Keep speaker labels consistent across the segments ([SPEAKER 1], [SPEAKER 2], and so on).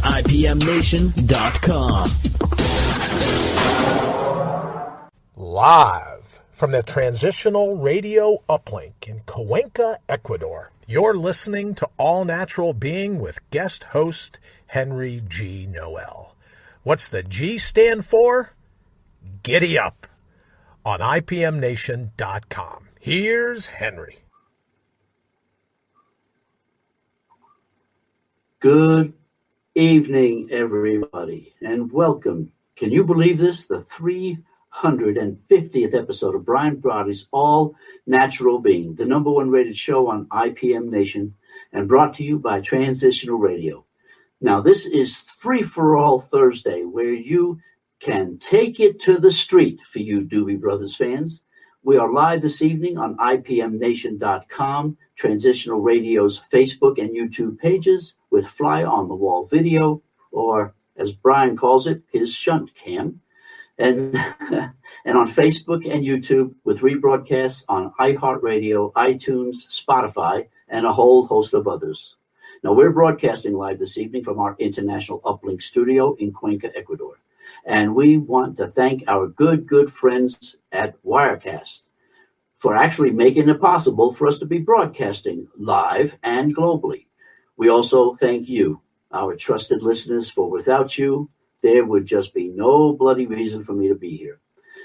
[SPEAKER 1] IPMNation.com.
[SPEAKER 2] Live from the Transitional Radio Uplink in Cuenca, Ecuador, you're listening to All Natural Being with guest host Henry G. Noel. What's the G stand for? Giddy up on IPMNation.com. Here's Henry.
[SPEAKER 3] Good evening, everybody, and welcome. Can you believe this? The 350th episode of Brian Brody's All Natural Being, the #1 rated show on IPM Nation, and brought to you by Transitional Radio. Now, this is Free for All Thursday, where you can take it to the street for you Doobie Brothers fans. We are live this evening on IPMNation.com, Transitional Radio's Facebook and YouTube pages, with fly-on-the-wall video, or as Brian calls it, his shunt cam, and on Facebook and YouTube with rebroadcasts on iHeartRadio, iTunes, Spotify, and a whole host of others. Now, we're broadcasting live this evening from our international uplink studio in Cuenca, Ecuador. And we want to thank our good friends at Wirecast for actually making it possible for us to be broadcasting live and globally. We also thank you, our trusted listeners, for without you, there would just be no bloody reason for me to be here.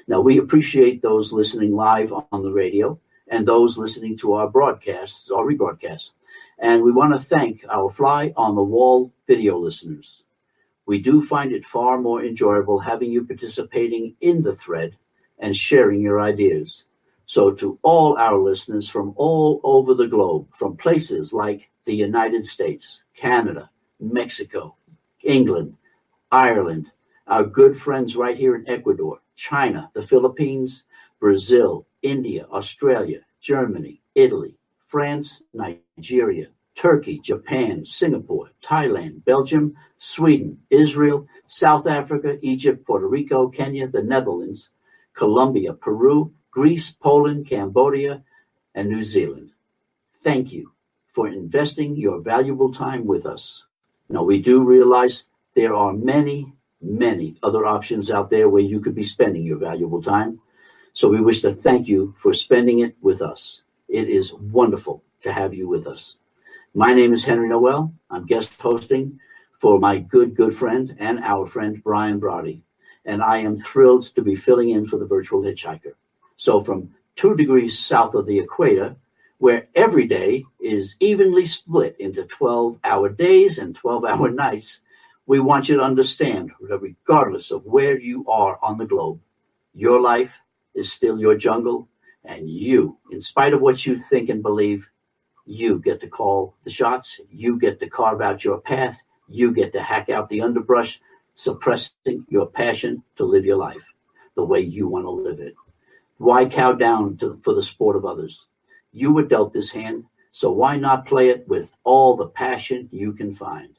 [SPEAKER 3] Now, we appreciate those listening live on the radio and those listening to our broadcasts or rebroadcasts. And we want to thank our fly-on-the-wall video listeners. We do find it far more enjoyable having you participating in the thread and sharing your ideas. So to all our listeners from all over the globe, from places like the United States, Canada, Mexico, England, Ireland, our good friends right here in Ecuador, China, the Philippines, Brazil, India, Australia, Germany, Italy, France, Nigeria, Turkey, Japan, Singapore, Thailand, Belgium, Sweden, Israel, South Africa, Egypt, Puerto Rico, Kenya, the Netherlands, Colombia, Peru, Greece, Poland, Cambodia, and New Zealand. Thank you for investing your valuable time with us. Now, we do realize there are many other options out there where you could be spending your valuable time. So we wish to thank you for spending it with us. It is wonderful to have you with us. My name is Henry Noel. I'm guest hosting for my good friend and our friend Brian Brody. And I am thrilled to be filling in for the virtual hitchhiker. So from 2 degrees south of the equator, where every day is evenly split into 12-hour days and 12-hour nights, we want you to understand that regardless of where you are on the globe, your life is still your jungle, and you, in spite of what you think and believe, you get to call the shots, you get to carve out your path, you get to hack out the underbrush, suppressing your passion to live your life the way you want to live it. Why cow down for the sport of others? You were dealt this hand, so why not play it with all the passion you can find?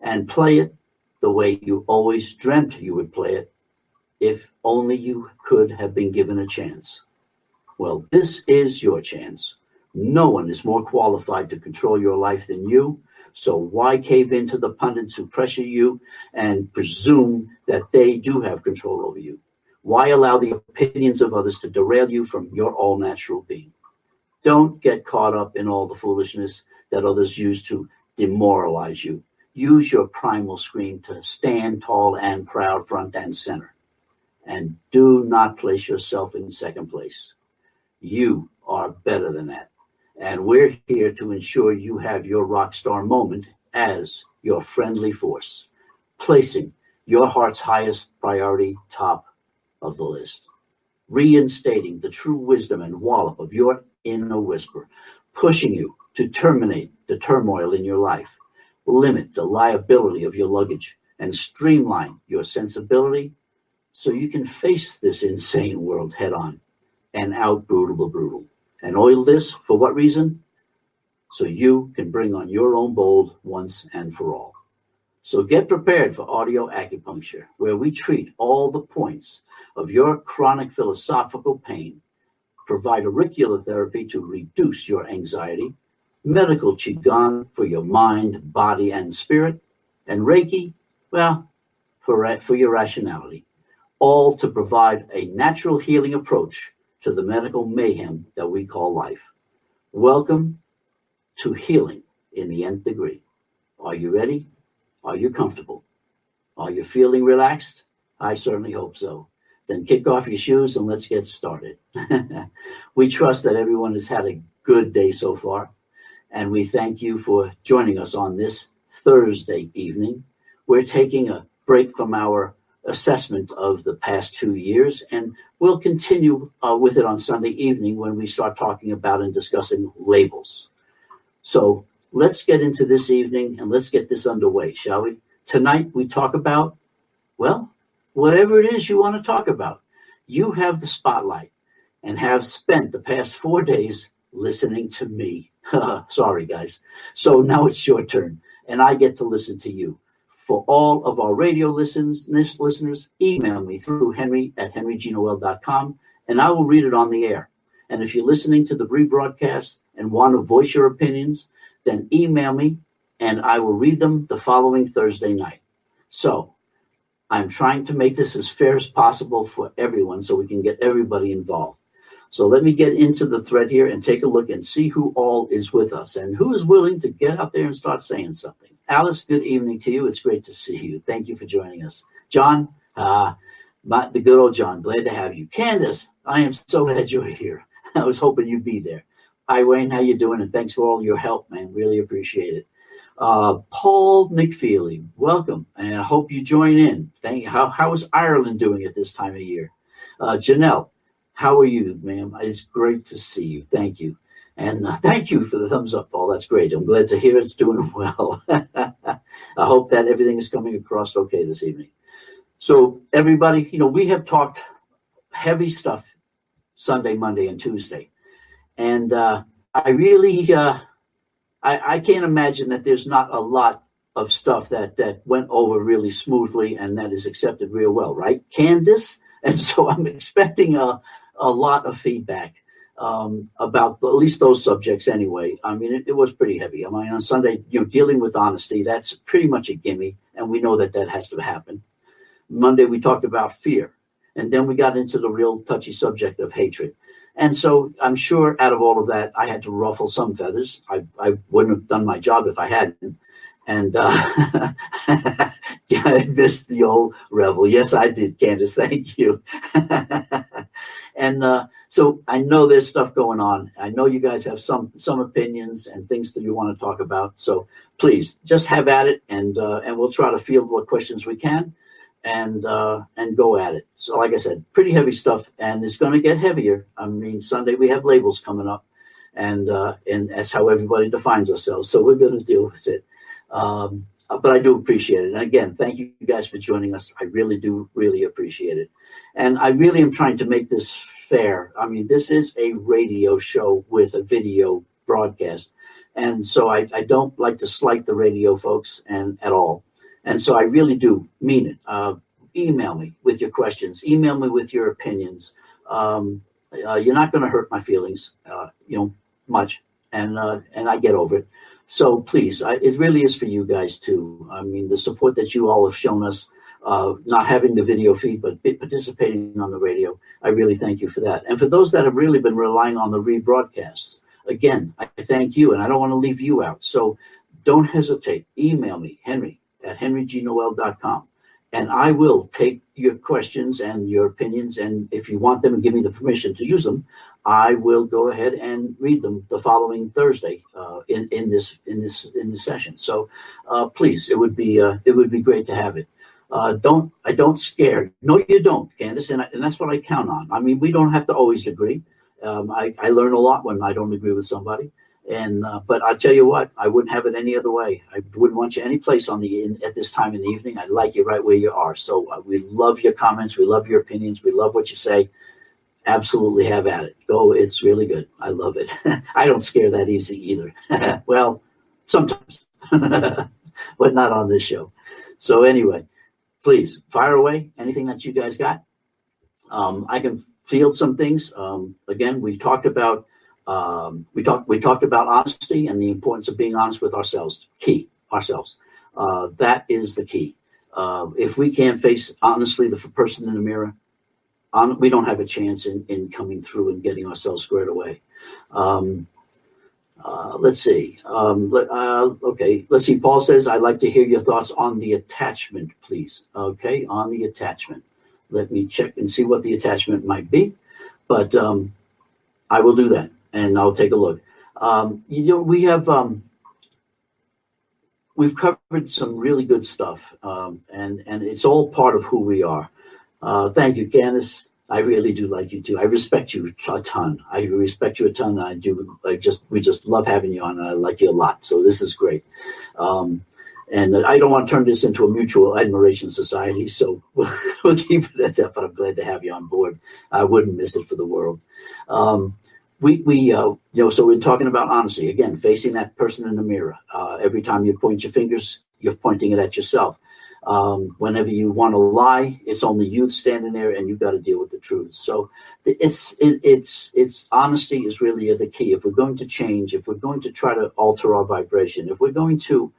[SPEAKER 3] And play it the way you always dreamt you would play it, if only you could have been given a chance. Well, this is your chance. No one is more qualified to control your life than you, so why cave into the pundits who pressure you and presume that they do have control over you? Why allow the opinions of others to derail you from your all-natural being? Don't get caught up in all the foolishness that others use to demoralize you. Use your primal scream to stand tall and proud front and center. And do not place yourself in second place. You are better than that. And we're here to ensure you have your rock star moment as your friendly force, placing your heart's highest priority top of the list, reinstating the true wisdom and wallop of your inner whisper, pushing you to terminate the turmoil in your life, limit the liability of your luggage, and streamline your sensibility so you can face this insane world head on and out brutal. And oil this for what reason? So you can bring on your own bold once and for all. So get prepared for audio acupuncture, where we treat all the points of your chronic philosophical pain, provide auricular therapy to reduce your anxiety, medical qigong for your mind, body, and spirit, and Reiki, well, for your rationality, all to provide a natural healing approach to the medical mayhem that we call life. Welcome to healing in the nth degree. Are you ready? Are you comfortable? Are you feeling relaxed? I certainly hope so. Then kick off your shoes and let's get started. We trust that everyone has had a good day so far, and we thank you for joining us on this Thursday evening. We're taking a break from our assessment of the past 2 years, and we'll continue with it on Sunday evening when we start talking about and discussing labels. So let's get into this evening and let's get this underway, shall we? Tonight we talk about, well, whatever it is you want to talk about. You have the spotlight and have spent the past 4 days listening to me. Sorry, guys. So now it's your turn, and I get to listen to you. For all of our radio listeners, email me through henry@henrygnoel.com, and I will read it on the air. And if you're listening to the rebroadcast and want to voice your opinions, then email me, and I will read them the following Thursday night. So I'm trying to make this as fair as possible for everyone so we can get everybody involved. So let me get into the thread here and take a look and see who all is with us and who is willing to get out there and start saying something. Alice, good evening to you. It's great to see you. Thank you for joining us. John, the good old John, glad to have you. Candace, I am so glad you're here. I was hoping you'd be there. Hi, Wayne, how you doing? And thanks for all your help, man. Really appreciate it. Paul McFeely, welcome, and I hope you join in. Thank you. How is Ireland doing at this time of year? Janelle, how are you, ma'am? It's great to see you. Thank you. And thank you for the thumbs up, Paul. That's great. I'm glad to hear it's doing well. I hope that everything is coming across okay this evening. So everybody, we have talked heavy stuff Sunday, Monday, and Tuesday. And I really, I can't imagine that there's not a lot of stuff that went over really smoothly and that is accepted real well, right, Candace? And so I'm expecting a lot of feedback about at least those subjects anyway. I mean, it was pretty heavy. I mean, on Sunday, dealing with honesty, that's pretty much a gimme, and we know that has to happen. Monday, we talked about fear, and then we got into the real touchy subject of hatred. And so I'm sure out of all of that, I had to ruffle some feathers. I wouldn't have done my job if I hadn't. And yeah, I missed the old rebel. Yes, I did, Candace. Thank you. And so I know there's stuff going on. I know you guys have some opinions and things that you want to talk about. So please just have at it, and we'll try to field what questions we can, and go at it. So like I said, pretty heavy stuff, and it's going to get heavier. I mean, Sunday we have labels coming up, and that's how everybody defines ourselves. So we're going to deal with it. But I do appreciate it. And again, thank you guys for joining us. I really do appreciate it. And I really am trying to make this fair. I mean, this is a radio show with a video broadcast. And so I don't like to slight the radio folks at all. And so I really do mean it. Email me with your questions. Email me with your opinions. You're not going to hurt my feelings, much. And I get over it. So please, it really is for you guys too. I mean, the support that you all have shown us, not having the video feed, but participating on the radio, I really thank you for that. And for those that have really been relying on the rebroadcasts, again, I thank you, and I don't want to leave you out. So don't hesitate. Email me, henry@henrygnoel.com. And I will take your questions and your opinions, and if you want them and give me the permission to use them, I will go ahead and read them the following Thursday in this session. So please, it would be great to have it. I don't scare. No, you don't, Candace, and that's what I count on. I mean, we don't have to always agree. I learn a lot when I don't agree with somebody. And but I tell you what, I wouldn't have it any other way. I wouldn't want you any place at this time in the evening. I'd like you right where you are. So we love your comments. We love your opinions. We love what you say. Absolutely have at it. Go. It's really good. I love it. I don't scare that easy either. Well, sometimes, but not on this show. So anyway, please fire away. Anything that you guys got. I can field some things. Again, we talked about honesty and the importance of being honest with ourselves. Ourselves. That is the key. If we can't face honestly the person in the mirror, we don't have a chance in coming through and getting ourselves squared away. Let's see. Okay, let's see. Paul says, I'd like to hear your thoughts on the attachment, please. Okay, on the attachment. Let me check and see what the attachment might be. But I will do that, and I'll take a look. We've covered some really good stuff, and it's all part of who we are. Thank you, Candace. I really do like you too. I respect you a ton. I respect you a ton. I do. We just love having you on. And I like you a lot. So this is great. And I don't want to turn this into a mutual admiration society. So we'll keep it at that. But I'm glad to have you on board. I wouldn't miss it for the world. So we're talking about honesty again, facing that person in the mirror. Every time you point your fingers, you're pointing it at yourself. Whenever you want to lie, it's only you standing there, and you've got to deal with the truth. So it's honesty is really the key. If we're going to change, if we're going to try to alter our vibration, if we're going to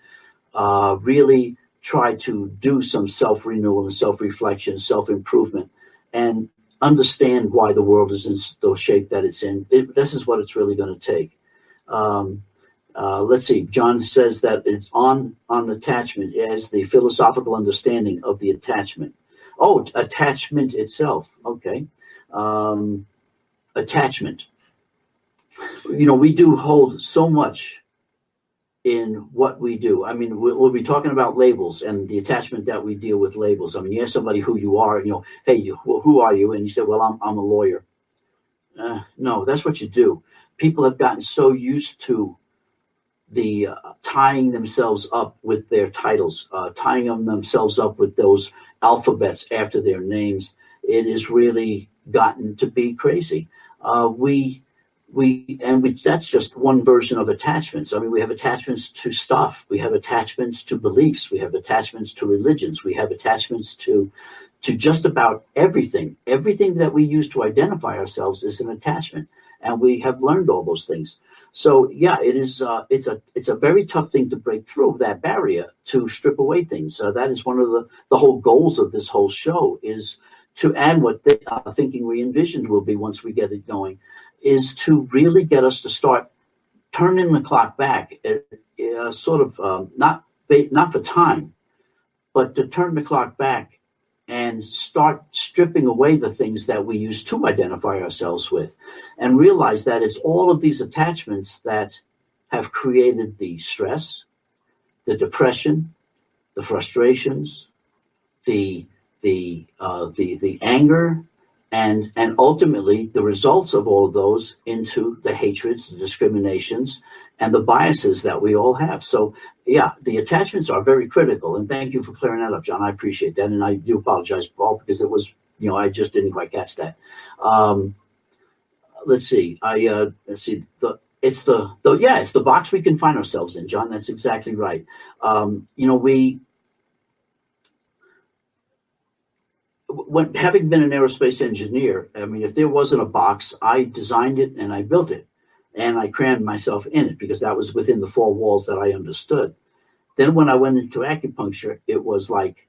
[SPEAKER 3] really try to do some self-renewal and self-reflection, self-improvement, and understand why the world is in the shape that it's in, this is what it's really going to take. Let's see. John says that it's on attachment as the philosophical understanding of the attachment. Oh, attachment itself. Okay. Attachment. We do hold so much in what we do. I mean, we'll be talking about labels and the attachment that we deal with labels. I mean, you ask somebody who you are, hey, who are you? And you say, well, I'm a lawyer. No, that's what you do. People have gotten so used to the tying themselves up with their titles, tying themselves up with those alphabets after their names. It has really gotten to be crazy. That's just one version of attachments. I mean, we have attachments to stuff. We have attachments to beliefs. We have attachments to religions. We have attachments to just about everything. Everything that we use to identify ourselves is an attachment, and we have learned all those things. So yeah, it is. It's a very tough thing to break through that barrier to strip away things. That is one of the whole goals of this whole show is to, and what Thinking Re-envisioned will be once we get it going, is to really get us to start turning the clock back, not for time, but to turn the clock back and start stripping away the things that we use to identify ourselves with, and realize that it's all of these attachments that have created the stress, the depression, the frustrations, the anger, and ultimately the results of all of those into the hatreds, the discriminations, and the biases that we all have. So yeah, the attachments are very critical. And thank you for clearing that up, John. I appreciate that. And I do apologize, Paul, because it was, I just didn't quite catch that. Let's see. It's the box we can find ourselves in, John. That's exactly right. When having been an aerospace engineer, I mean, if there wasn't a box, I designed it and I built it, and I crammed myself in it because that was within the four walls that I understood. Then when I went into acupuncture, it was like,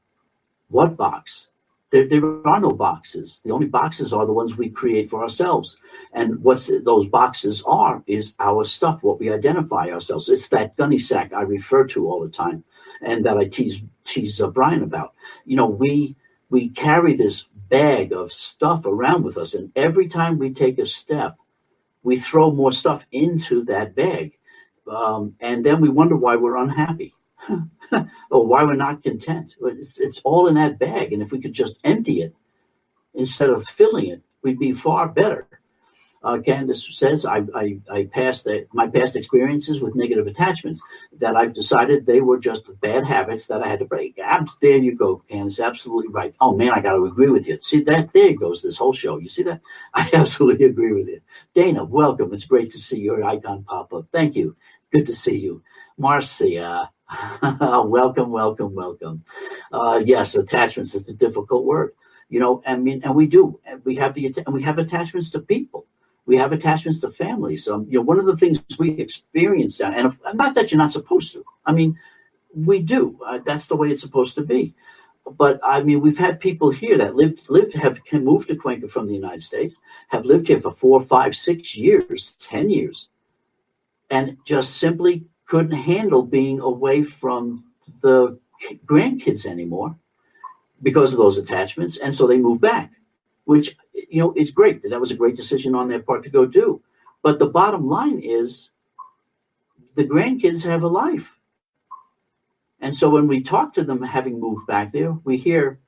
[SPEAKER 3] what box? There are no boxes. The only boxes are the ones we create for ourselves. And what those boxes are is our stuff, what we identify ourselves. It's that gunny sack I refer to all the time, and that I tease Brian about. We carry this bag of stuff around with us, and every time we take a step, we throw more stuff into that bag, and then we wonder why we're unhappy or why we're not content. It's all in that bag, and if we could just empty it instead of filling it, we'd be far better. Candace says, I passed my past experiences with negative attachments that I've decided they were just bad habits that I had to break. There you go, Candace, absolutely right. Oh man, I got to agree with you. See that? There goes this whole show. You see that? I absolutely agree with you. Dana, welcome. It's great to see your icon pop up. Thank you. Good to see you. Marcia, welcome. Yes, attachments. It's a difficult word, and we do. We have attachments to people. We have attachments to families. One of the things we experience now, and not that you're not supposed to. I mean, We do. That's the way it's supposed to be. But I mean, we've had people here that have can move to Cuenca from the United States, have lived here for 4, 5, 6 years, 10 years, and just simply couldn't handle being away from the grandkids anymore because of those attachments, and so they moved back, which is great. That was a great decision on their part to go do. But the bottom line is, the grandkids have a life. And so when we talk to them having moved back there, we hear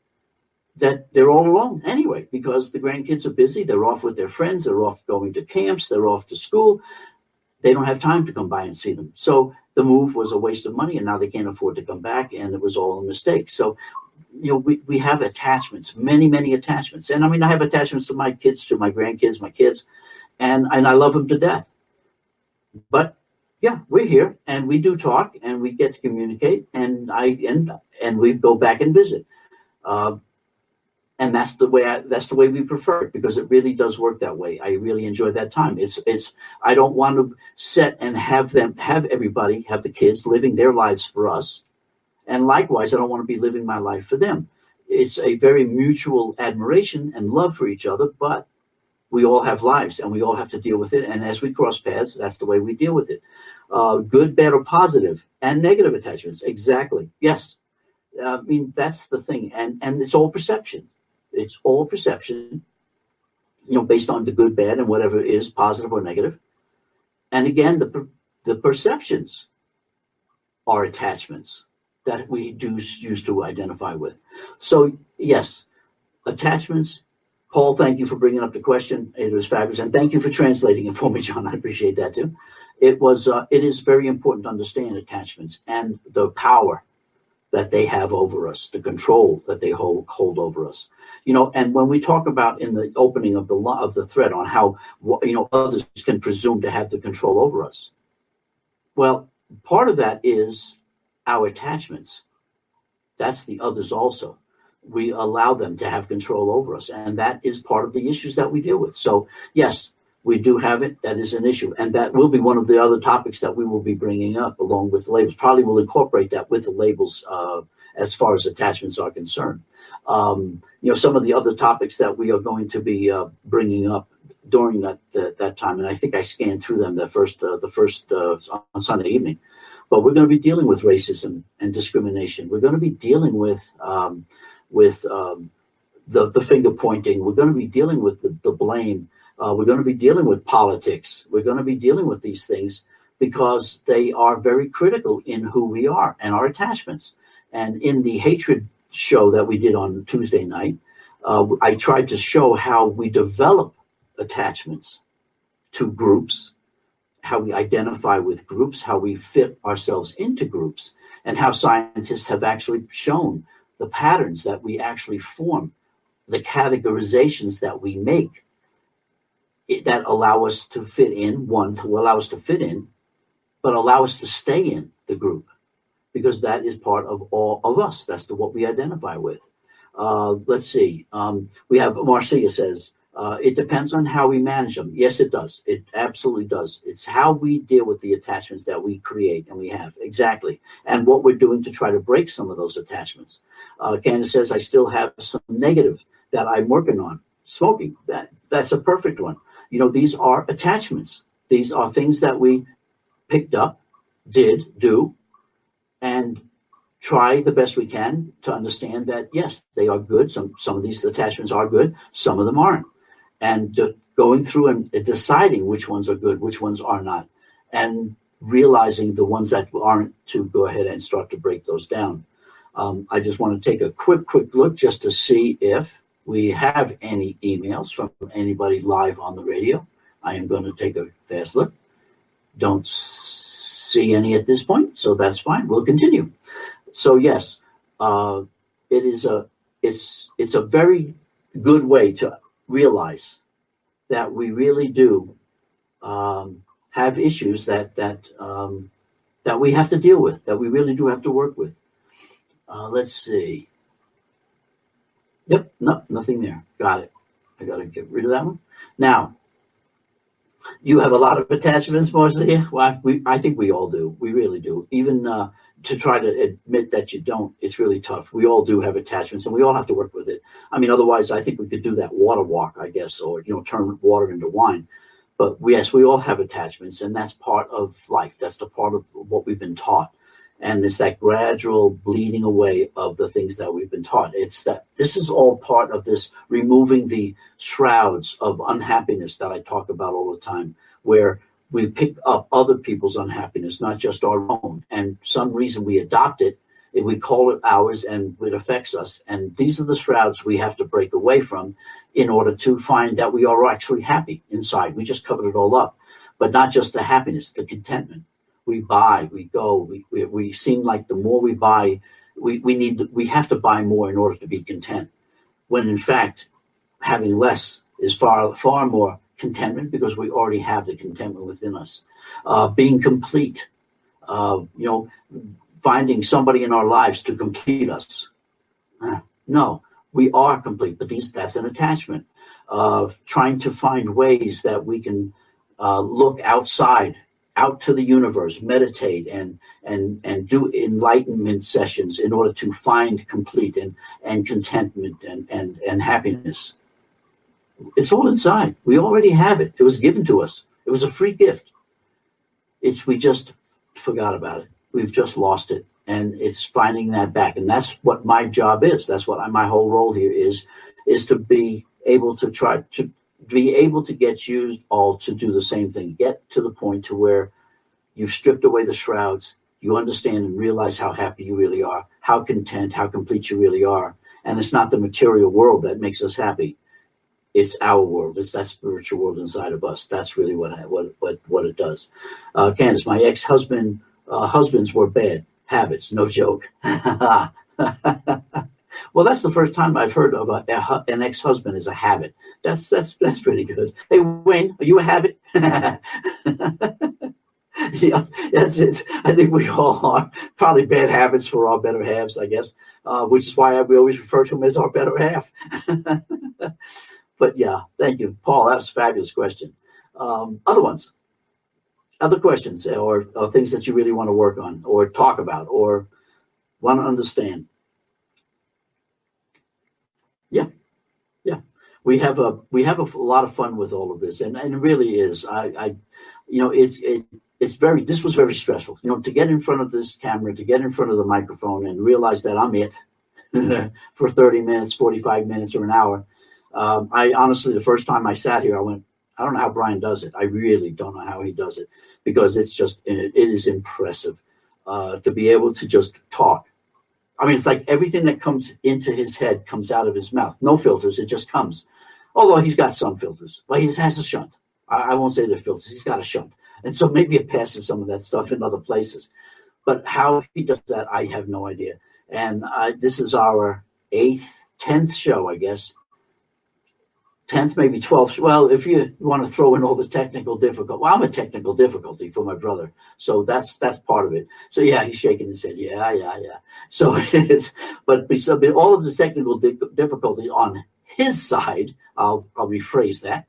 [SPEAKER 3] that they're all alone anyway, because the grandkids are busy. They're off with their friends. They're off going to camps. They're off to school. They don't have time to come by and see them. So the move was a waste of money, and now they can't afford to come back, and it was all a mistake. So, we have attachments, many, many attachments. And I mean, I have attachments to my kids, to my grandkids, my kids, and I love them to death. But yeah, we're here, and we do talk, and we get to communicate, and we go back and visit, and that's the way we prefer it, because it really does work that way. I really enjoy that time. I don't want to set and have everybody, have the kids living their lives for us, and likewise, I don't want to be living my life for them. It's a very mutual admiration and love for each other, but we all have lives, and we all have to deal with it. And as we cross paths, that's the way we deal with it. Good, bad, or positive, and negative attachments. Exactly. Yes. I mean, that's the thing. And it's all perception. It's all perception, based on the good, bad, and whatever is positive or negative. And again, the perceptions are attachments that we do use to identify with. So yes, attachments. Paul, thank you for bringing up the question. It was fabulous. And thank you for translating it for me, John. I appreciate that too. It is very important to understand attachments and the power that they have over us, the control that they hold over us. And when we talk about in the opening of the thread on how, others can presume to have the control over us. Well, part of that is our attachments. That's the others also. We allow them to have control over us. And that is part of the issues that we deal with. So yes, we do have it. That is an issue. And that will be one of the other topics that we will be bringing up along with the labels. Probably we'll incorporate that with the labels as far as attachments are concerned. Some of the other topics that we are going to be bringing up during that time, and I think I scanned through them the first on Sunday evening. But we're going to be dealing with racism and discrimination. We're going to be dealing with the finger pointing. We're going to be dealing with the blame. We're going to be dealing with politics. We're going to be dealing with these things because they are very critical in who we are and our attachments. And in the hatred show that we did on Tuesday night, I tried to show how we develop attachments to groups, how we identify with groups, how we fit ourselves into groups, and how scientists have actually shown the patterns that we actually form, the categorizations that we make that allow us to fit in, but allow us to stay in the group, because that is part of all of us. That's what we identify with. Let's see. We have Marcia says, it depends on how we manage them. Yes, it does. It absolutely does. It's how we deal with the attachments that we create and we have. Exactly. And what we're doing to try to break some of those attachments. Candace says, I still have some negative that I'm working on. Smoking, that's a perfect one. These are attachments. These are things that we picked up, do, and try the best we can to understand that, yes, they are good. Some of these attachments are good. Some of them aren't. And going through and deciding which ones are good, which ones are not, and realizing the ones that aren't, to go ahead and start to break those down. I just want to take a quick look just to see if we have any emails from anybody live on the radio. I am going to take a fast look. Don't see any at this point, so that's fine. We'll continue. So yes, it's a very good way to realize that we really do have issues that we have to deal with, that we really do have to work with. Let's see. Yep, no, nothing there. Got it. I got to get rid of that one. Now, you have a lot of attachments, Marcia. Well, I think we all do. We really do. Even to try to admit that you don't, it's really tough. We all do have attachments, and we all have to work with it. I mean, otherwise, I think we could do that water walk, I guess, or turn water into wine. But yes, we all have attachments, and that's part of life. That's the part of what we've been taught, and it's that gradual bleeding away of the things that we've been taught. It's that this is all part of this removing the shrouds of unhappiness that I talk about all the time, where we pick up other people's unhappiness, not just our own. And some reason we adopt it, and we call it ours, and it affects us. And these are the shrouds we have to break away from in order to find that we are actually happy inside. We just covered it all up, but not just the happiness, the contentment. We buy, we go, we seem like the more we buy, we have to buy more in order to be content. When in fact, having less is far, far more contentment, because we already have the contentment within us. Being complete, finding somebody in our lives to complete us. No, we are complete, but that's an attachment. Trying to find ways that we can look outside, out to the universe, meditate and do enlightenment sessions in order to find complete and contentment and happiness. It's all inside. We already have it. It was given to us. It was a free gift. We just forgot about it. We've just lost it. And it's finding that back. And that's what my job is. That's what my whole role here is to be able to try to be able to get you all to do the same thing. Get to the point to where you've stripped away the shrouds. You understand and realize how happy you really are, how content, how complete you really are. And it's not the material world that makes us happy. It's our world. It's that spiritual world inside of us. That's really what it does. Candace, my husbands were bad habits. No joke. Well, that's the first time I've heard of an ex-husband as a habit. That's pretty good. Hey, Wayne, are you a habit? Yeah, that's it. I think we all are. Probably bad habits for our better halves, I guess, which is why we always refer to him as our better half. But yeah, thank you, Paul. That was a fabulous question. Other questions or things that you really want to work on or talk about or want to understand. Yeah. We have a lot of fun with all of this, and it really is. This was very stressful. To get in front of this camera, to get in front of the microphone, and realize that I'm it for 30 minutes, 45 minutes, or an hour. I honestly, the first time I sat here, I went, I don't know how Brian does it. I really don't know how he does it, because it is impressive to be able to just talk. I mean, it's like everything that comes into his head comes out of his mouth. No filters, it just comes. Although he's got some filters. Well, he has a shunt. I won't say they're filters. He's got a shunt. And so maybe it passes some of that stuff in other places. But how he does that, I have no idea. And this is our 10th show, I guess. 10th, maybe 12th. Well, if you want to throw in all the technical difficulty. Well, I'm a technical difficulty for my brother. So that's part of it. So yeah, he's shaking his head. Yeah. So but all of the technical difficulty on his side, I'll rephrase that.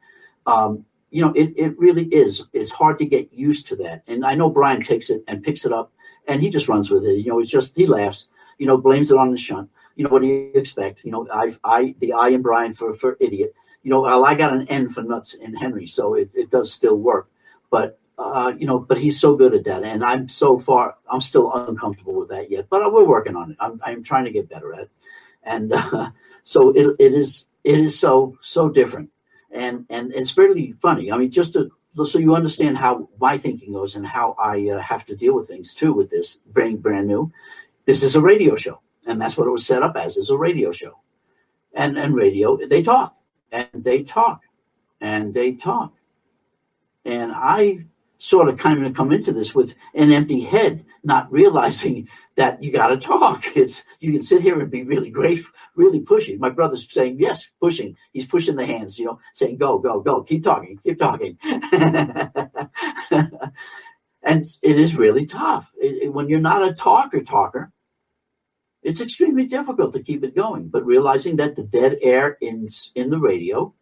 [SPEAKER 3] It really is. It's hard to get used to that. And I know Brian takes it and picks it up and he just runs with it. It's just, he laughs, blames it on the shunt. What do you expect? The I in Brian for idiot. I got an N for nuts in Henry, so it does still work. But but he's so good at that, and I'm still uncomfortable with that yet. But we're working on it. I'm trying to get better at it, and so it is so different, and it's really funny. I mean, just so you understand how my thinking goes and how I have to deal with things too. With this brand new, this is a radio show, and that's what it was set up as, is a radio show, and radio they talk. And they talk, and they talk. And I sort of kind of come into this with an empty head, not realizing that you got to talk. You can sit here and be really great, really pushy. My brother's saying, yes, pushing. He's pushing the hands, saying, go, keep talking. And it is really tough. When you're not a talker, it's extremely difficult to keep it going, but realizing that the dead air in the radio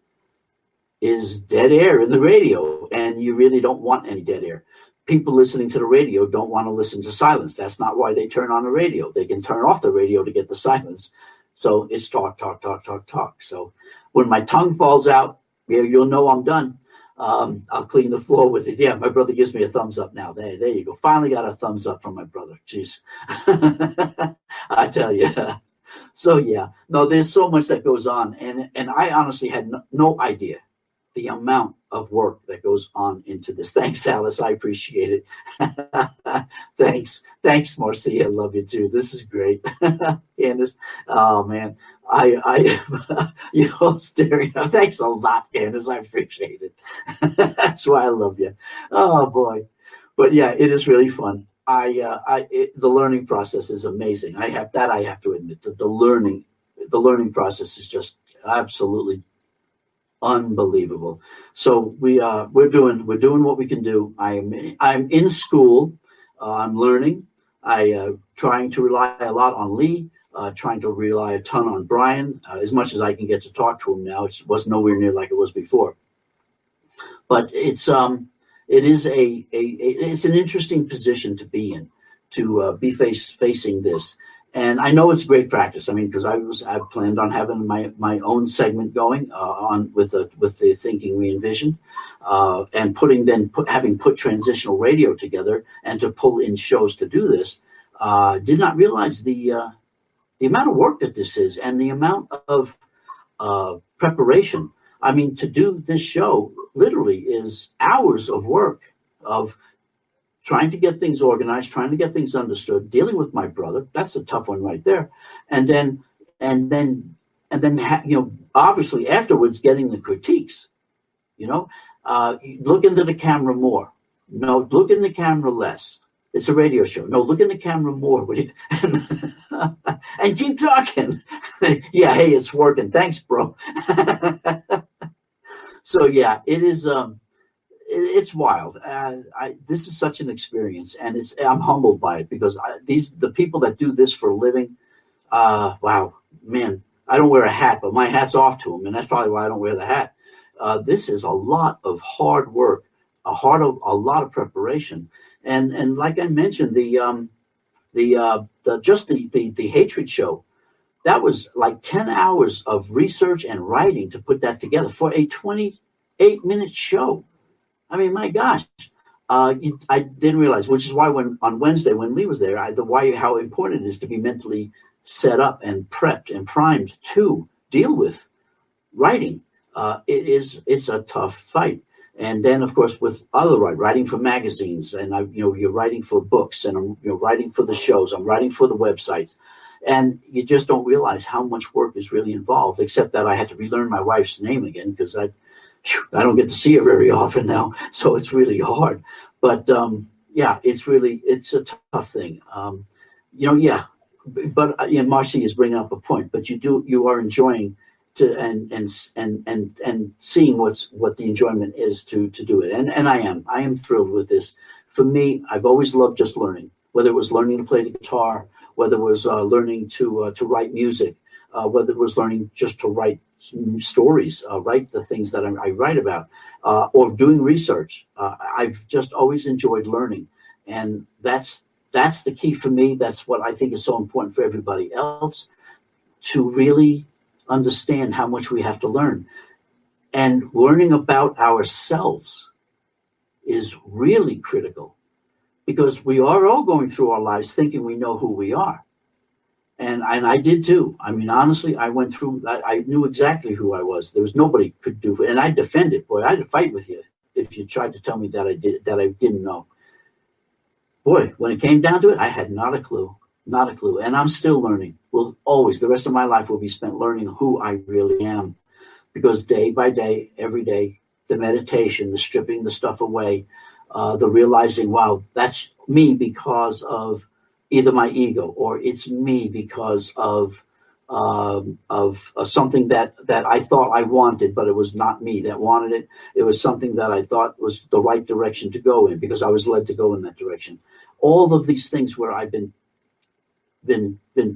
[SPEAKER 3] is dead air in the radio, and you really don't want any dead air. people listening to the radio don't want to listen to silence. That's not why they turn on the radio. They can turn off the radio to get the silence. So it's talk, talk, talk, talk, talk. So when my tongue falls out, you'll know I'm done. I'll clean the floor with it. Yeah, my brother gives me a thumbs up now. There you go. Finally got a thumbs up from my brother. Jeez. I tell you. So yeah, no, there's so much that goes on. And I honestly had no idea the amount of work that goes on into this. Thanks, Alice. I appreciate it. Thanks, Marcia. I love you too. This is great. Candace. Oh man. You're staring. Thanks a lot, Candace. I appreciate it. That's why I love you. Oh boy. But yeah, it is really fun. The learning process is amazing. I have to admit that the learning process is just absolutely unbelievable. So we're doing what we can do. I'm in school. I'm learning. Trying to rely a lot on Lee. Trying to rely a ton on Brian, as much as I can get to talk to him now. It was nowhere near like it was before. But it's an interesting position to be in, to be facing this. And I know it's great practice. I mean, because I planned on having my own segment going on with the Thinking Re-envisioned, and having put transitional radio together and to pull in shows to do this. Did not realize the amount of work that this is and the amount of preparation. I mean, to do this show literally is hours of work of trying to get things organized, trying to get things understood, dealing with my brother. That's a tough one right there. And then, obviously afterwards getting the critiques, look into the camera more. No, look in the camera less. It's a radio show. No, look in the camera more. And keep talking. Yeah, hey, it's working. Thanks, bro. So yeah, it is. It's wild. This is such an experience, and I'm humbled by it because the people that do this for a living. Wow, man, I don't wear a hat, but my hat's off to them, and that's probably why I don't wear the hat. This is a lot of hard work, a lot of preparation, and like I mentioned, the hatred show, that was like 10 hours of research and writing to put that together for a 28-minute show. I mean, my gosh, I didn't realize, which is why on Wednesday when Lee was there, how important it is to be mentally set up and prepped and primed to deal with writing. It's a tough fight. And then, of course, with other writing for magazines, and you're writing for books, and I'm writing for the shows, I'm writing for the websites, and you just don't realize how much work is really involved. Except that I had to relearn my wife's name again because I don't get to see her very often now, so it's really hard. But yeah, it's a tough thing. But Marcy is bringing up a point. But you are enjoying to and seeing what the enjoyment is to do it, and I am thrilled with this. For me, I've always loved just learning, whether it was learning to play the guitar, whether it was learning to write music, whether it was learning just to write stories, write the things that I write about, or doing research. I've just always enjoyed learning, and that's the key for me. That's what I think is so important for everybody else, to really understand how much we have to learn. And learning about ourselves is really critical, because we are all going through our lives thinking we know who we are. And I did too. I mean, honestly, I went through, I knew exactly who I was. There was nobody could do it. And I defend it. Boy, I'd fight with you if you tried to tell me that I didn't know. Boy, when it came down to it, I had not a clue. And I'm still learning. Well, always, the rest of my life will be spent learning who I really am. Because day by day, every day, the meditation, the stripping the stuff away, the realizing, wow, that's me because of either my ego, or it's me because of something that I thought I wanted, but it was not me that wanted it. It was something that I thought was the right direction to go in because I was led to go in that direction. All of these things where I've been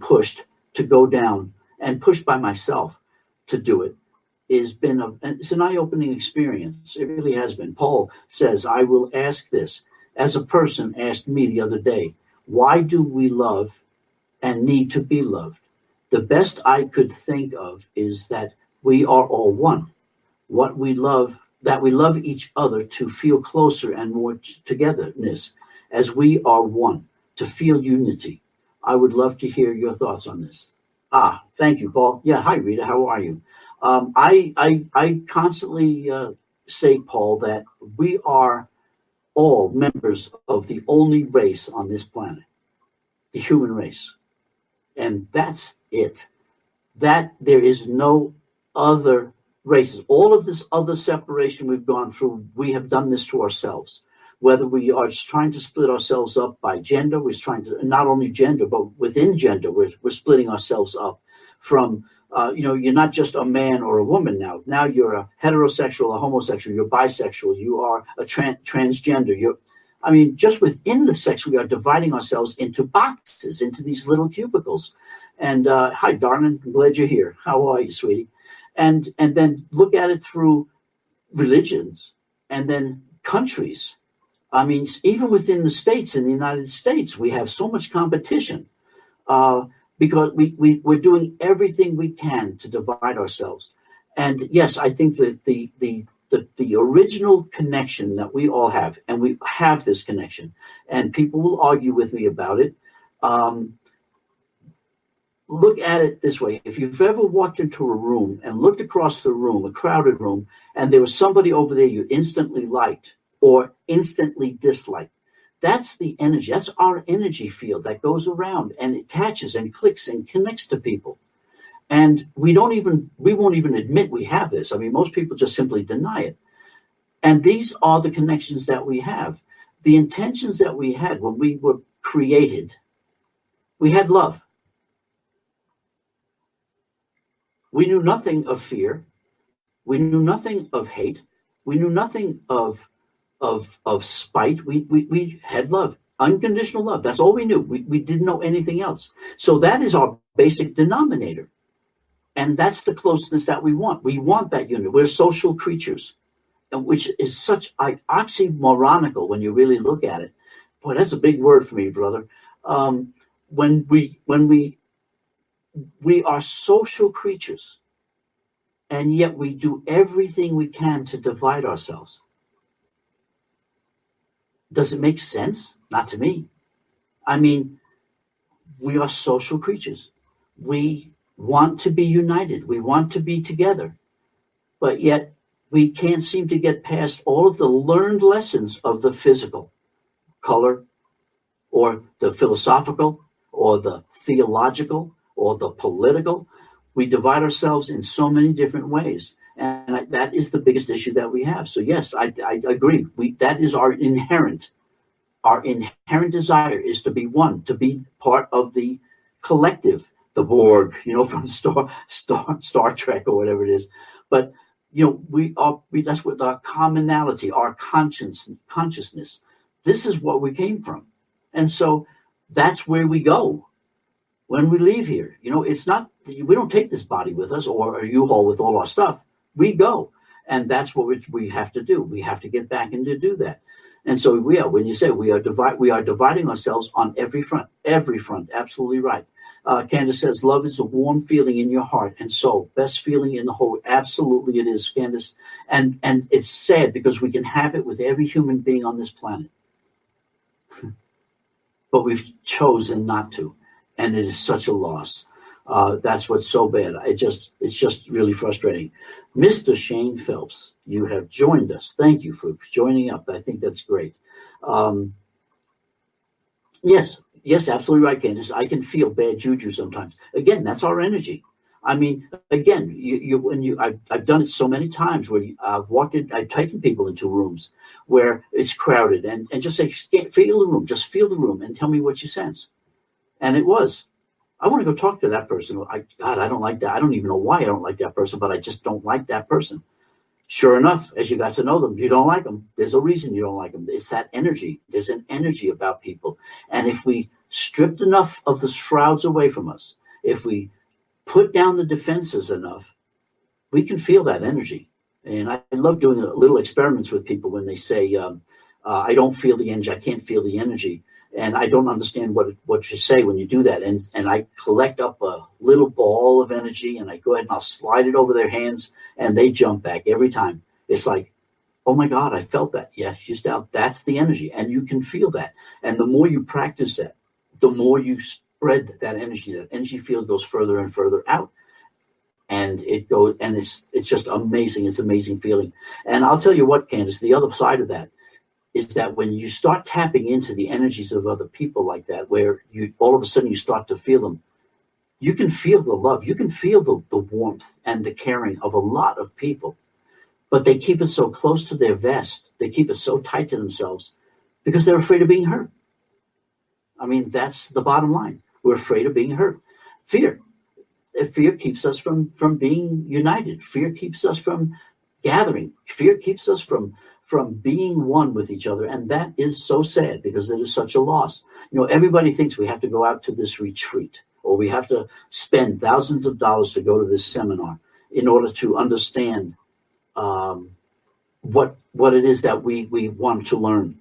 [SPEAKER 3] pushed to go down and pushed by myself to do it, it's an eye-opening experience. It really has been. Paul says, I will ask this. as a person asked me the other day, why do we love and need to be loved? The best I could think of is that we are all one. What we love, that we love each other to feel closer and more togetherness as we are one, to feel unity. I would love to hear your thoughts on this. Thank you, Paul. Yeah, hi, Rita. How are you? I constantly state, Paul, that we are all members of the only race on this planet, the human race. And that's it. That there is no other races. All of this other separation we've gone through, we have done this to ourselves. Whether we are trying to split ourselves up by gender, we're trying to, not only gender, but within gender, we're splitting ourselves up from, you're not just a man or a woman now. Now you're a heterosexual, a homosexual, you're bisexual, you are a transgender. Just within the sex, we are dividing ourselves into boxes, into these little cubicles. And hi, darling, I'm glad you're here. How are you, sweetie? And then look at it through religions and then countries. Even within the states, in the United States, we have so much competition because we're doing everything we can to divide ourselves. And yes, I think that the original connection that we all have, and we have this connection, and people will argue with me about it. Look at it this way. If you've ever walked into a room and looked across the room, a crowded room, and there was somebody over there you instantly liked or instantly disliked, that's the energy. That's our energy field that goes around and attaches and clicks and connects to people. And we won't even admit we have this. Most people just simply deny it. And these are the connections that we have. The intentions that we had when we were created, we had love. We knew nothing of fear. We knew nothing of hate. We knew nothing of spite. We had love, unconditional love. That's all we knew. We didn't know anything else. So that is our basic denominator. And that's the closeness that we want. We want that unity. We're social creatures, which is such oxymoronical when you really look at it. Boy, that's a big word for me, brother. When we are social creatures, and yet we do everything we can to divide ourselves. Does it make sense? Not to me. We are social creatures. We want to be united. We want to be together. But yet we can't seem to get past all of the learned lessons of the physical, color, or the philosophical, or the theological, or the political. We divide ourselves in so many different ways. And that is the biggest issue that we have. So yes, I agree. That is our inherent desire, is to be one, to be part of the collective, the Borg, from Star Trek or whatever it is. But that's what our commonality, our consciousness. This is what we came from, and so that's where we go when we leave here. It's not, we don't take this body with us or a U-Haul with all our stuff. We go, and that's what we have to do. We have to get back and to do that. And so when you say we are dividing ourselves on every front, absolutely right. Candace says, love is a warm feeling in your heart and soul. Best feeling in the whole. Absolutely it is, Candace. And it's sad because we can have it with every human being on this planet. But we've chosen not to. And it is such a loss. That's what's so bad. It's just really frustrating. Mr. Shane Phelps, you have joined us. Thank you for joining up. I think that's great. Yes, absolutely right, Candace. I can feel bad juju sometimes. Again, that's our energy. Again, I've done it so many times where I've taken people into rooms where it's crowded and just say, feel the room, just feel the room and tell me what you sense. And it was, I want to go talk to that person. I don't like that. I don't even know why I don't like that person, but I just don't like that person. Sure enough, as you got to know them, you don't like them. There's a reason you don't like them. It's that energy. There's an energy about people. And if we stripped enough of the shrouds away from us, if we put down the defenses enough, we can feel that energy. And I love doing little experiments with people when they say, I don't feel the energy. I can't feel the energy. And I don't understand what you say when you do that. And I collect up a little ball of energy, and I go ahead and I'll slide it over their hands, and they jump back every time. It's like, oh my God, I felt that. Yeah, she's down. That's the energy. And you can feel that. And the more you practice that, the more you spread that energy. That energy field goes further and further out. And it goes, and it's just amazing. It's an amazing feeling. And I'll tell you what, Candace, the other side of that is that when you start tapping into the energies of other people like that, where you all of a sudden you start to feel them, you can feel the love, you can feel the warmth and the caring of a lot of people, but they keep it so close to their vest, they keep it so tight to themselves because they're afraid of being hurt. I mean, that's the bottom line. We're afraid of being hurt. Fear keeps us from being united. Fear keeps us from gathering. Fear keeps us from being one with each other. And that is so sad because it is such a loss. You know, everybody thinks we have to go out to this retreat or we have to spend thousands of dollars to go to this seminar in order to understand what it is that we want to learn.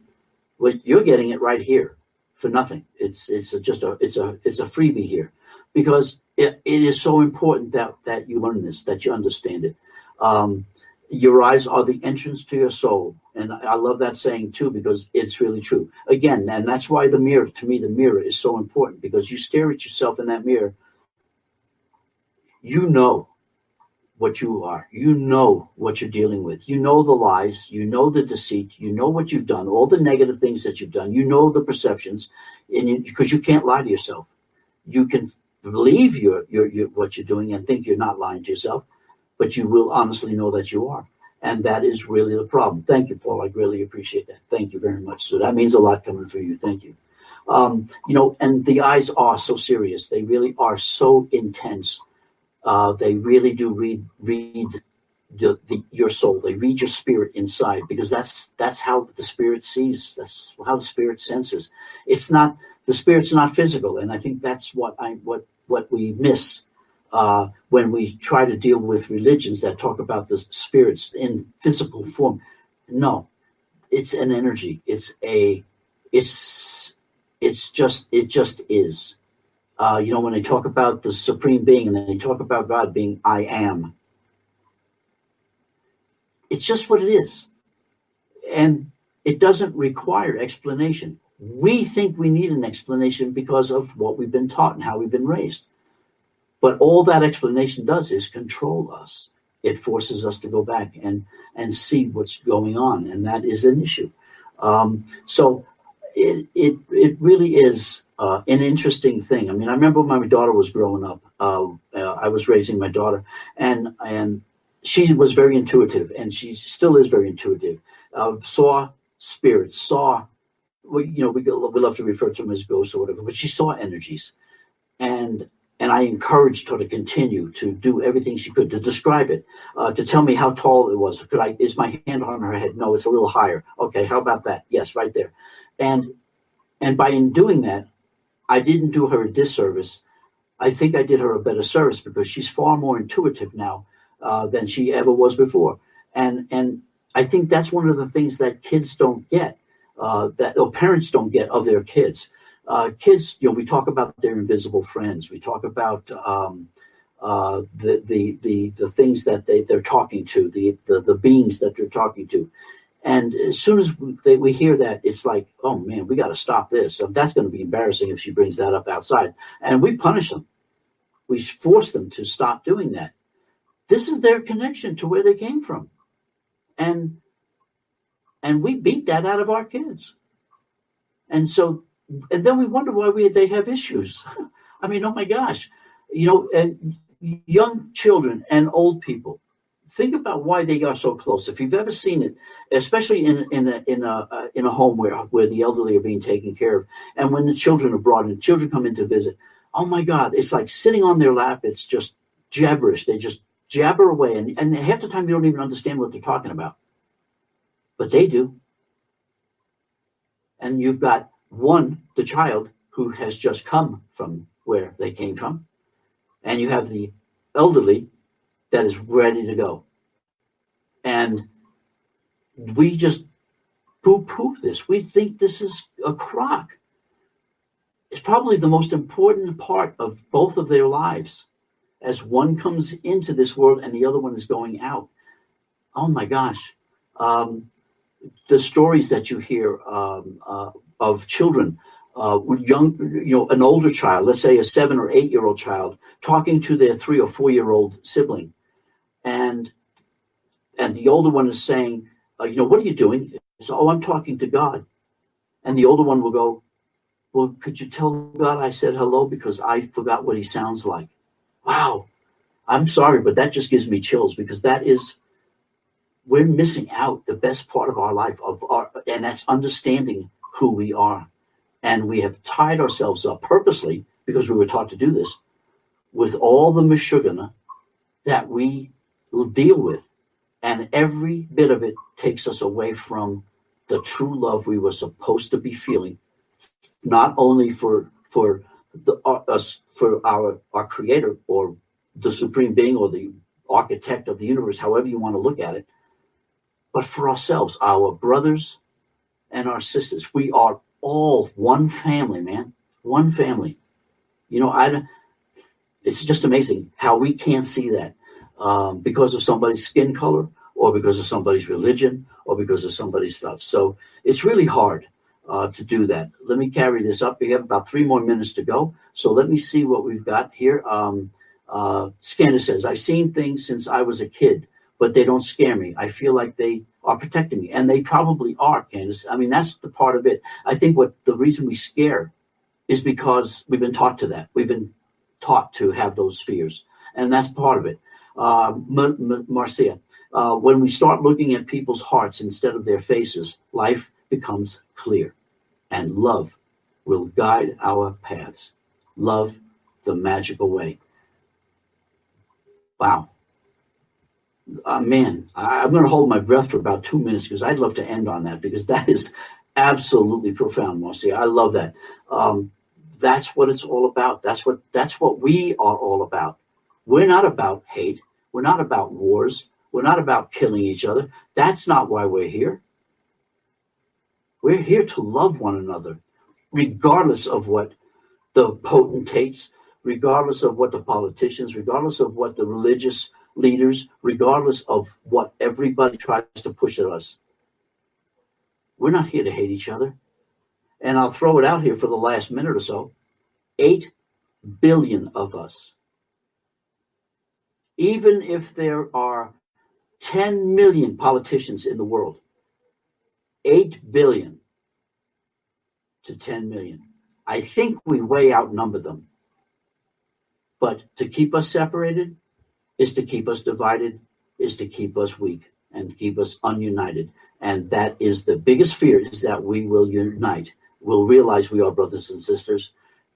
[SPEAKER 3] Well, you're getting it right here for nothing. It's a freebie here because it is so important that you learn this, that you understand it. Your eyes are the entrance to your soul. And I love that saying too, because it's really true. Again, and that's why the mirror is so important, because you stare at yourself in that mirror, you know what you are, you know what you're dealing with, you know the lies, you know the deceit, you know what you've done, all the negative things that you've done, you know the perceptions, and because you can't lie to yourself. You can believe you're what you're doing and think you're not lying to yourself, but you will honestly know that you are. And that is really the problem. Thank you, Paul. I really appreciate that. Thank you very much. So that means a lot coming from you. Thank you. You know, and the eyes are so serious. They really are so intense. They really do read your soul. They read your spirit inside, because that's how the spirit sees. That's how the spirit senses. The spirit's not physical. And I think that's what we miss when we try to deal with religions that talk about the spirits in physical form. No, it's an energy. It just is. You know, when they talk about the supreme being and then they talk about God being I am, it's just what it is. And it doesn't require explanation. We think we need an explanation because of what we've been taught and how we've been raised. But all that explanation does is control us. It forces us to go back and see what's going on, and that is an issue. So it really is an interesting thing. I mean, I remember when my daughter was growing up. I was raising my daughter, and she was very intuitive, and she still is very intuitive. Saw spirits, we love to refer to them as ghosts or whatever, but she saw energies, and I encouraged her to continue to do everything she could to describe it, to tell me how tall it was. Is my hand on her head? No, it's a little higher. Okay, how about that? Yes, right there. And by doing that, I didn't do her a disservice. I think I did her a better service, because she's far more intuitive now than she ever was before. And I think that's one of the things that kids don't get, or parents don't get of their kids. Kids, we talk about their invisible friends. We talk about the things that they're talking to, the beings that they're talking to. And as soon as we hear that, it's like, oh man, we got to stop this. So that's going to be embarrassing if she brings that up outside. And we punish them. We force them to stop doing that. This is their connection to where they came from. And we beat that out of our kids. And then we wonder why they have issues. I mean, oh my gosh, and young children and old people, think about why they are so close. If you've ever seen it, especially in a home where the elderly are being taken care of, and when the children are brought in, children come in to visit, oh my God, it's like sitting on their lap. It's just gibberish. They just jabber away, and half the time you don't even understand what they're talking about, but they do. And you've got the child who has just come from where they came from, and you have the elderly that is ready to go. And we just poo-poo this. We think this is a crock. It's probably the most important part of both of their lives, as one comes into this world and the other one is going out. Oh my gosh. The stories that you hear of children, young, an older child, let's say a 7 or 8 year old child, talking to their 3 or 4 year old sibling, and the older one is saying, what are you doing? So, oh, I'm talking to God. And the older one will go, well, could you tell God I said hello because I forgot what he sounds like? Wow. I'm sorry, but that just gives me chills, because we're missing out the best part of our life, and that's understanding who we are. And we have tied ourselves up purposely, because we were taught to do this, with all the mashugana that we will deal with. And every bit of it takes us away from the true love we were supposed to be feeling, not only for our creator, or the supreme being, or the architect of the universe, however you want to look at it, but for ourselves, our brothers and our sisters. We are all one family, man. One family. It's just amazing how we can't see that because of somebody's skin color, or because of somebody's religion, or because of somebody's stuff. So it's really hard to do that. Let me carry this up. We have about 3 more minutes to go. So let me see what we've got here. Scanner says, I've seen things since I was a kid, but they don't scare me. I feel like they are protecting me. And they probably are, Candace. I mean, that's the part of it. I think the reason we scare is because we've been taught to that. We've been taught to have those fears. And that's part of it. Marcia, when we start looking at people's hearts instead of their faces, life becomes clear. And love will guide our paths. Love, the magical way. Wow. Man, I'm going to hold my breath for about 2 minutes, because I'd love to end on that, because that is absolutely profound, Marcia. I love that. That's what it's all about. That's what we are all about. We're not about hate. We're not about wars. We're not about killing each other. That's not why we're here. We're here to love one another, regardless of what the potentates, regardless of what the politicians, regardless of what the religious leaders, regardless of what everybody tries to push at us. We're not here to hate each other. And I'll throw it out here for the last minute or so. 8 billion of us. Even if there are 10 million politicians in the world, 8 billion to 10 million. I think we way outnumber them. But to keep us separated is to keep us divided, is to keep us weak, and keep us ununited. And that is the biggest fear, is that we will unite. We'll realize we are brothers and sisters,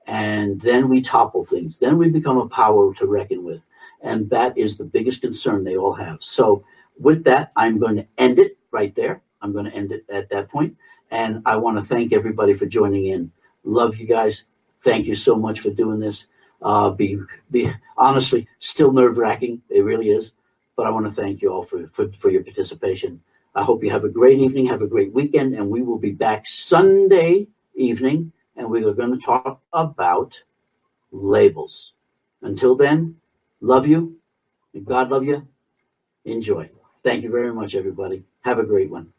[SPEAKER 3] and then we topple things. Then we become a power to reckon with. And that is the biggest concern they all have. So with that, I'm going to end it right there. I'm going to end it at that point. And I want to thank everybody for joining in. Love you guys. Thank you so much for doing this. Be honestly still nerve-wracking. It really is. But I want to thank you all for your participation. I hope you have a great evening, have a great weekend, and we will be back Sunday evening, and we are going to talk about labels. Until then, love you, and God love you. Enjoy. Thank you very much, everybody. Have a great one.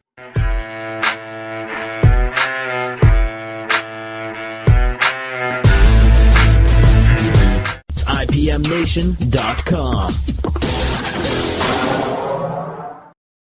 [SPEAKER 1] IPMNation.com.